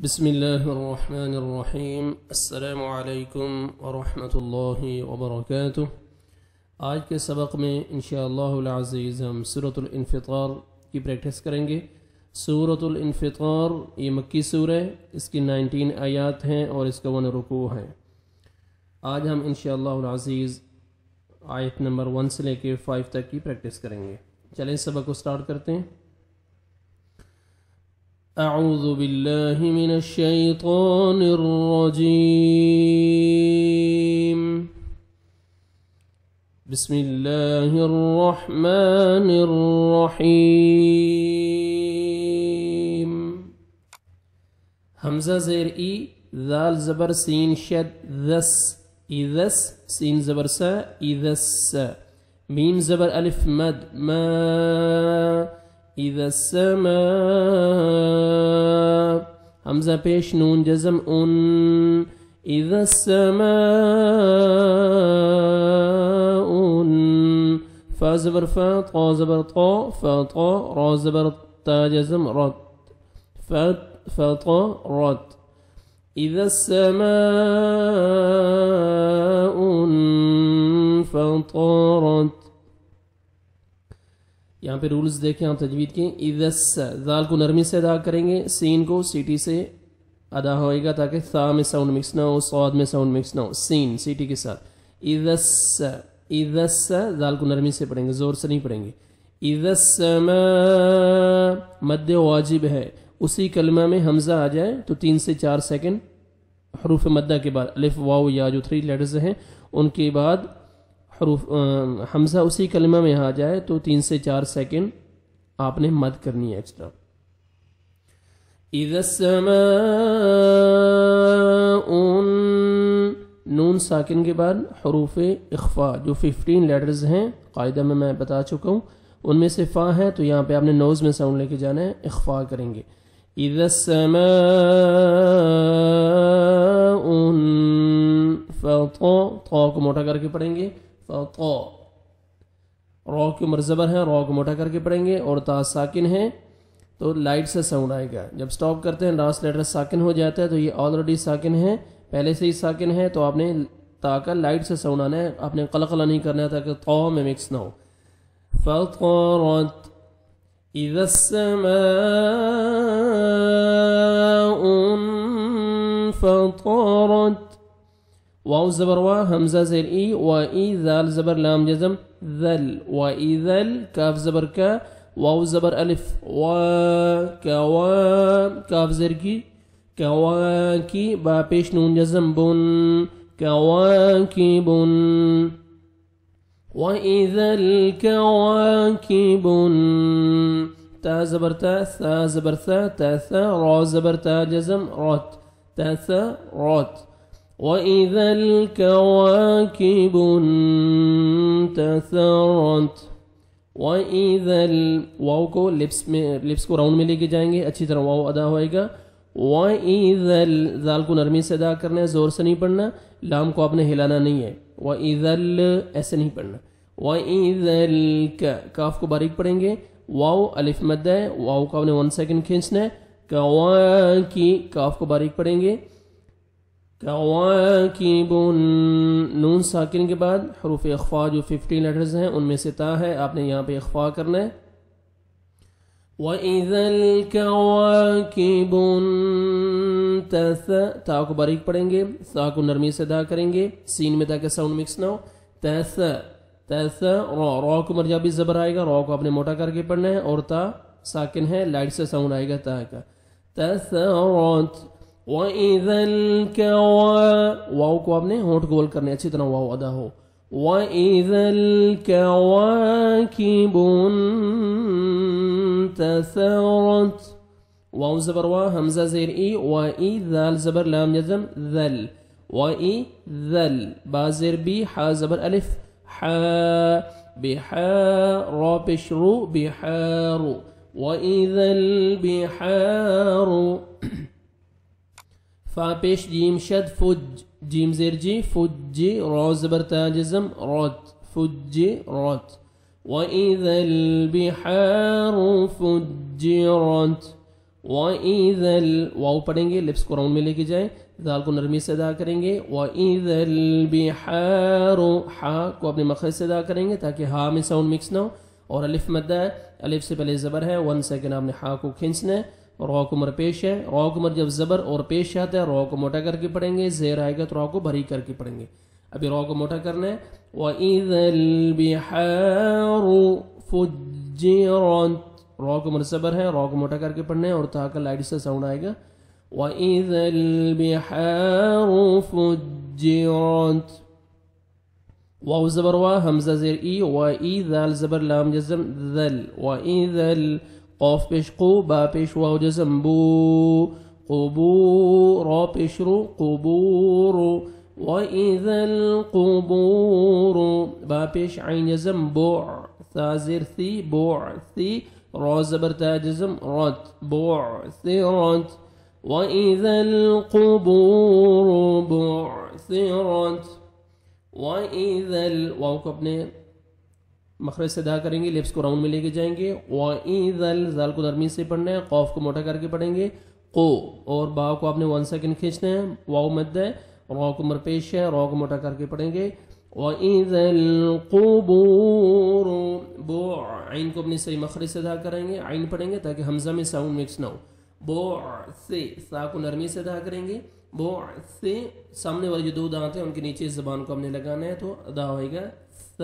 بسم اللہ الرحمن الرحیم السلام علیکم ورحمۃ اللہ وبرکاتہ۔ آج کے سبق میں انشاءاللہ العزیز ہم سورۃ الانفطار کی پریکٹس کریں گے۔ سورۃ الانفطار یہ مکی سورہ ہے، اس کی 19 آیات ہیں اور اس کا 1 رکوع ہے۔ آج ہم انشاءاللہ العزیز آیت نمبر 1 سے لے کے 5 تک کی پریکٹس کریں گے۔ چلیں سبق کو سٹارٹ کرتے ہیں۔ اعوذ باللہ من الشیطان الرجیم، بسم اللہ الرحمن الرحیم۔ حمزہ زیر ای، ذال زبر سین شد ذس، اذس، سین زبر سا اذس، میم زبر الف مد ما، اذا السماء، حمزہ پیش نون جزم ان، اذا السماء ان، فا زبر فا، طا زبر طا، فا طا، را زبر تا جزم رت، فا طا رت، اذا السماء انفطرت۔ یہاں پہ رولز دیکھیں آپ تجوید کے، اذس، ذال کو نرمی سے ادا کریں گے، سین کو سیٹی سے ادا ہوئے گا تاکہ ثا میں ساؤنڈ مکس نہ ہو، صاد میں ساؤنڈ مکس نہ ہو، سین سیٹی کے ساتھ۔ اذس، اذس، ذال کو نرمی سے پڑھیں گے، زور سے نہیں پڑھیں گے۔ اذا السماء، مد واجب ہے، اسی کلمہ میں حمزہ آ جائے تو 3 سے 4 سیکنڈ حروف مدہ کے بعد، الف واو یا جو 3 لیٹرز ہیں ان کے بعد حروف حمزہ اسی کلمہ میں آ جائے تو 3 سے 4 سیکنڈ آپ نے مد کرنی ہے ایکسٹرا۔ اذا السماء، نون ساکن کے بعد حروف اخفاء جو 15 لیٹرز ہیں قاعدہ میں بتا چکا ہوں، ان میں سے فا ہے تو یہاں پہ آپ نے نوز میں ساؤنڈ لے کے جانا ہے، اخفاء کریں گے۔ اذا السماء انفطرت، طا کو موٹا کر کے پڑھیں گے، فطا، را کی مرزبر ہے، را کو موٹا کر کے پڑھیں گے، اور تا ساکن ہے تو لائٹ سے ساؤنڈ آئے گا۔ جب سٹاپ کرتے ہیں لاسٹ لیٹر ساکن ہو جاتا ہے تو یہ آلریڈی ساکن ہے، پہلے سے ہی ساکن ہے تو آپ نے تا کا لائٹ سے ساؤنڈ آنا ہے، آپ نے قلقلہ نہیں کرنا ہے تاکہ طا میں مکس نہ ہو۔ فطرت، اذا السماء انفطرت، واو زبر وا، حمزہ زیر ای، و ای، ذال زبر لام جزم ذل، و ای ذل، کاف زبر کا، واو زبر الف وا، کوا، کاف زیر کی، کوا کی، با پیش نون جزم بن، کواکب، و اذا الکواکب، تا زبر تا، ثا زبر ثا، تا ثا، را زبر تا جزم رت، تا ثا رت، وَإِذَا الْكَوَاكِبُ انتثرت، وَإِذَا واو کو لپس کو راؤنڈ میں لے کے جائیں گے، اچھی طرح واو ادا ہوئے گا۔ وَإِذَا ذال کو نرمی سے ادا کرنا ہے، زور سے نہیں پڑھنا، لام کو آپ نے ہلانا نہیں ہے، وَإِذَا ایسے نہیں پڑھنا۔ وَإِذَا کاف کو باریک پڑھیں گے، واو الف مد ہے، واو کو آپ نے 1 سیکنڈ کھینچنا ہے، کواکی، کاف کو باریک پڑھیں گے، کواکب، نون ساکن کے بعد حروف اخفاء جو 15 لیٹرز ہیں ان میں سے تا ہے، آپ نے یہاں پہ اخفاء کرنا ہے۔ وَإِذَا الْكَوَاكِبُ انتثرت، تا کو باریک پڑھیں گے، تا کو نرمی سے ادا کریں گے، سین میں تاکہ ساؤنڈ مکس نہ ہو، تث، را کو مرجابی زبر آئے گا، را کو آپ نے موٹا کر کے پڑھنا ہے، اور تا ساکن ہے، لائٹ سے ساؤنڈ آئے گا تا کا، تثرت۔ وَإِذَا واو کو آپ نے ہونٹ گول کرنے، اچھی طرح واو ادا ہو۔ وَإِذَا الْكَوَاكِبُ انتثرت، واو زبر وا، حمزہ زیر ای، وَإِ، ذال زبر لام جزم ذل، وَإِ ذل، با زیر بی، حا زبر الف حا، بحا، را پیش رو، بحار، وَإِذَا الْبِحَارُ، فا پیش جیم شد فج، جیم زیر جی، فج، را زبر تا جزم رت، فج رت، وَإِذَا الْبِحَارُ فُجِّرَتْ وَإِذَا واو پڑھیں گے, لپس کو راؤنڈ میں لے کے جائیں, ذال کو نرمی سے ادا کریں گے. وَإِذَا الْبِحَارُ ہا کو اپنے مخرج سے ادا کریں گے تاکہ ہا میں ساؤنڈ مکس نہ ہو. اور الف مدہ ہے, الف سے پہلے زبر ہے, 1 سیکنڈ آپ نے ہا کو کھینچنا ہے. را کو مر پیش ہے, را کو مر جب زبر اور پیش آتا ہے را کو موٹا کر کے پڑھیں گے, زیر آئے گا تو را کو بھری کر کے پڑھیں گے. ابھی را کو موٹا کرنا ہے. وَإِذَا الْبِحَارُ فُجِّرَتْ, را کو مر زبر ہے, را کو موٹا کر کے پڑھنا ہے اور تا کا لائٹ سے ساؤنڈ آئے گا. وَإِذَا الْبِحَارُ فُجِّرَتْ, واو زبر وا, حمزہ زیر ای, وَإِذَا ذال زبر لام جزم ذل. وَإِذَا قاف پیش قو, با پیش واو جزم بو, قبو, را پیش رو قبور. وَإِذَا الْقُبُورُ, با پیش عین جزم بوع, ثا زیر ثی بوعثی, را زبر تا جزم رت بعثرت. وَإِذَا الْقُبُورُ بُعْثِرَتْ. وَإِذَا واو کو اپنے مخرج سے ادا کریں گے, لپس کو راؤنڈ میں لے کے جائیں گے. وَإِذَا ذال کو نرمی سے پڑھنا ہے, قاف کو موٹا کر کے پڑھیں گے. قو اور با کو آپ نے 1 سیکنڈ کھینچنا ہے, واو مد ہے, را کو مر پیش ہے, را کو موٹا کر کے پڑھیں گے. وَإِذَا الْقُبُورُ عین کو اپنی صحیح مخرج سے ادا کریں گے, عین پڑھیں گے تاکہ حمزہ میں ساؤنڈ مکس نہ ہو. بعث, سا کو نرمی سے ادا کریں گے. بعث, سامنے والے جو 2 دانت ہیں ان کے نیچے زبان کو ہم نے لگانا ہے تو ادا ہوئے گا ث.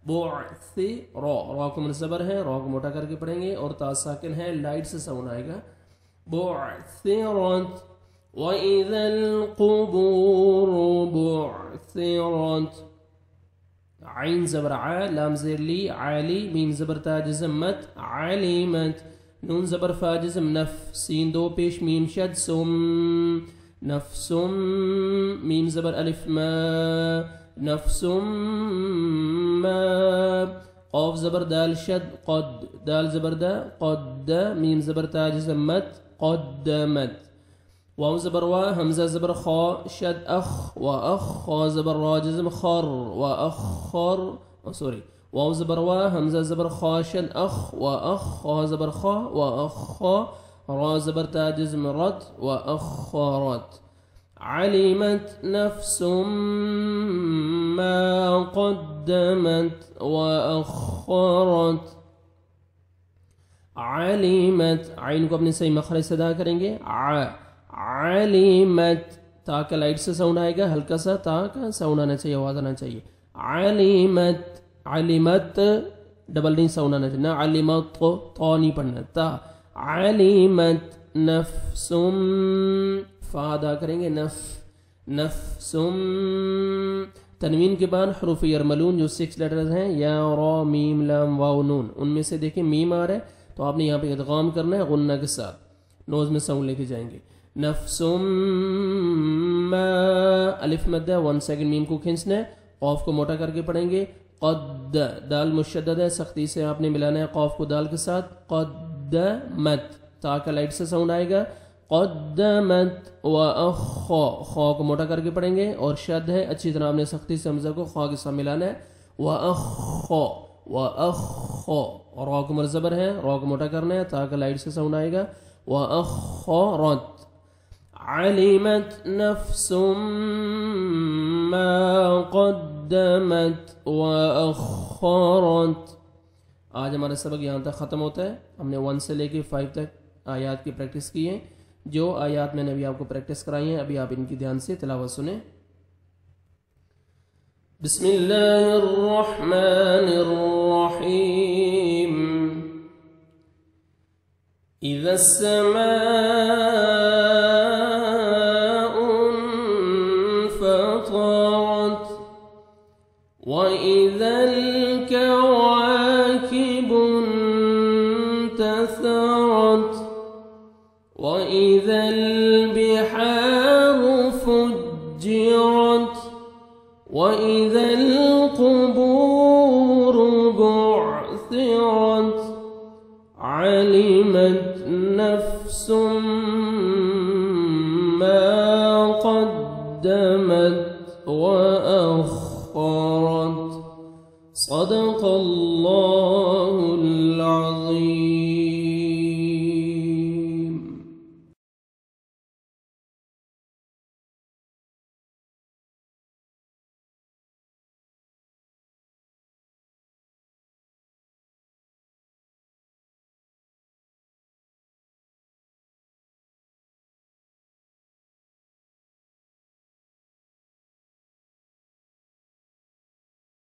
بعث, را کو منصبر ہے, را کو موٹا کر کے پڑھیں گے اور تا ساکن ہے, لائٹ سے ساؤنڈ آئے گا. بعثرت. وَإِذَا الْقُبُورُ بُعْثِرَتْ. عین زبر ع, لام زیر لی, عالی, میم زبر تا جزم مت, علیمت. نون زبر فا جزم نف, سین 2 پیش, میم شد سم, نفسم, میم زبر الف ما, نفسم ما. قاف زبر دال شد قد, دال زبر دا قد, میم زبر تا جزم مت, قدمت. واو زبر وا, حمزہ زبر خا شد اخ, و اخ, خا زبر را جزم خر, و اخر, سوری, واو زبر وا, حمزہ زبر خا شد اخ, و اخ, خا زبر خا, و اخا, را زبر تا جزم رد, و اخرت. علمت نفس ما قدمت و اخرت. علمت, عین کو اپنے صحیح مخرج سے ادا کریں گے. علمت, تا کا لائٹ سے ساؤنڈ آئے گا, ہلکا سا تا کا ساؤنڈ آنا چاہیے, آواز آنا چاہیے. علمت, علمت ڈبل نہیں ساؤنڈ آنا چاہیے, نہ علمت تو نہیں پڑھنا, تا. علمت نفسم, فا ادا کریں گے, نفسم. تنوین کے بعد حروف یرملون جو 6 لیٹرز ہیں, یا را میم لام واو نون, ان میں سے دیکھیں میم آ رہا ہے تو آپ نے یہاں پہ ادغام کرنا ہے غنہ کے ساتھ, نوز میں ساؤنڈ لے کے جائیں گے. نفسم ما, الف مدہ, 1 سیکنڈ میم کو کھینچنا ہے, قاف کو موٹا کر کے پڑھیں گے. قد, دال مشدد ہے, سختی سے آپ نے ملانا ہے قاف کو دال کے ساتھ. قدمت, تا کا لائٹ سے ساؤنڈ آئے گا. قدمت. و اخا, خا کو موٹا کر کے پڑھیں گے اور شد ہے, اچھی طرح آپ نے سختی سے حمزہ کو خا کے ساتھ ملانا ہے. و اخا, و اخا, اور را کو مرزبر ہے, را کو موٹا کرنا ہے, تا کا لائٹ سے ساؤنڈ آئے گا. و اخرت. علمت نفس ما قدمت و اخرت. آج ہمارا سبق یہاں تک ختم ہوتا ہے. ہم نے 1 سے لے کے 5 تک آیات کی پریکٹس کی ہے. جو آیات میں نے ابھی آپ کو پریکٹس کرائی ہیں, ابھی آپ ان کی دھیان سے تلاوت سنیں. بسم اللہ الرحمن الرحیم. اذا السماء انفطرت واذا الكواكب انتثرت واذا البحار فجرت واذا القبور بعثرت علمت نفس ما قدمت وأخرت. صدق الله العظيم.